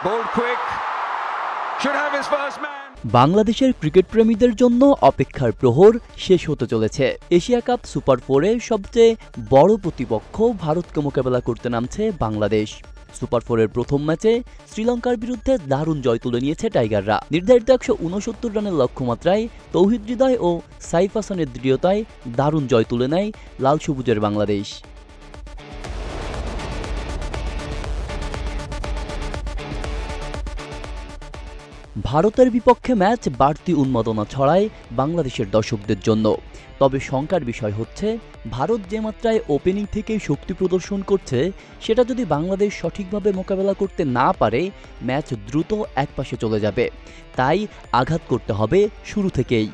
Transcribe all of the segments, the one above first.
Ball quick. Should have his first man. বাংলাদেশের cricket প্রেমীদের জন্য অপেক্ষার প্রহর শেষ হতে চলেছে। এশিয়া কাপ সুপার 4-এ সবচেয়ে বড় প্রতিপক্ষ ভারতকে মোকাবেলা করতে নামছে বাংলাদেশ। সুপার 4-এর প্রথম ম্যাচে শ্রীলঙ্কার বিরুদ্ধে দারুণ জয় তুলে নিয়েছে টাইগাররা। নির্ধারিত ১৬৯ রানের লক্ষ্যমাত্রায় তৌহিদ হৃদয় ও সাইফ হাসানের দৃঢ়তায় দারুণ জয় তুলে নেয় লাল সবুজের বাংলাদেশ। ভারতের বিপক্ষে ম্যাচ বাড়তি উন্মাদনা ছড়ায় বাংলাদেশের দর্শকদের জন্য। তবে শঙ্কার বিষয় হচ্ছে ভারত যে মাত্রায় ওপেনিং থেকে শক্তি প্রদর্শন করছে সেটা যদি বাংলাদেশ সঠিকভাবে মোকাবেলা করতে না পারে ম্যাচ দ্রুত একপাশে চলে যাবে। তাই আঘাত করতে হবে শুরু থেকেই।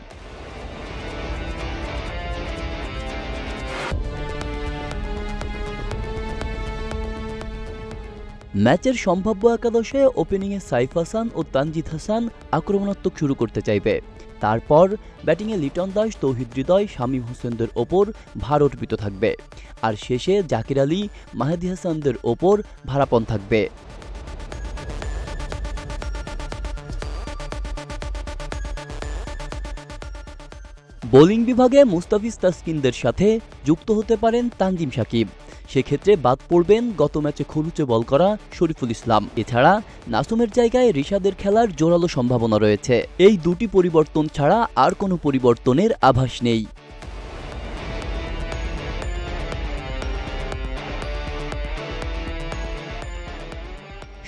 ম্যাচের সম্ভাব্য একাদশে ওপেনিংয়ে সাইফ হাসান ও তানজিদ হাসান আক্রমণাত্মক শুরু করতে চাইবে। তারপর ব্যাটিংয়ে লিটন দাস, তৌহিদ হৃদয়, শামীম হোসেনদের ওপর ভার অর্পিত থাকবে। আর শেষে জাকির আলী, মাহেদী হাসানদের ওপর ভারাপণ থাকবে। বোলিং বিভাগে মুস্তাফিজ তাসকিনদের সাথে যুক্ত হতে পারেন তানজিম সাকিব। সেক্ষেত্রে বাদ পড়বেন গত ম্যাচে খরুচে বল করা শরীফুল ইসলাম। এছাড়া নাসুমের জায়গায় রিশাদের খেলার জোরালো সম্ভাবনা রয়েছে। এই দুটি পরিবর্তন ছাড়া আর কোনো পরিবর্তনের আভাস নেই।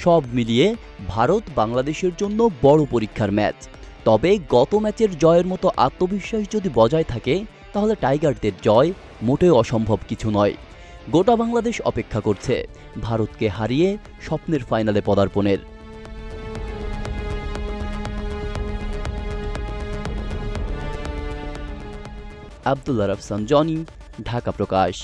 সব মিলিয়ে ভারত বাংলাদেশের জন্য বড় পরীক্ষার ম্যাচ। তবে গত ম্যাচের জয়ের মতো আত্মবিশ্বাস যদি বজায় থাকে তাহলে টাইগারদের জয় মোটেও অসম্ভব কিছু নয়। গোটা বাংলাদেশ অপেক্ষা করছে ভারতকে হারিয়ে স্বপ্নের ফাইনালে পদার্পণের। আব্দুল্লাহ রাফসান জনি, ঢাকা প্রকাশ।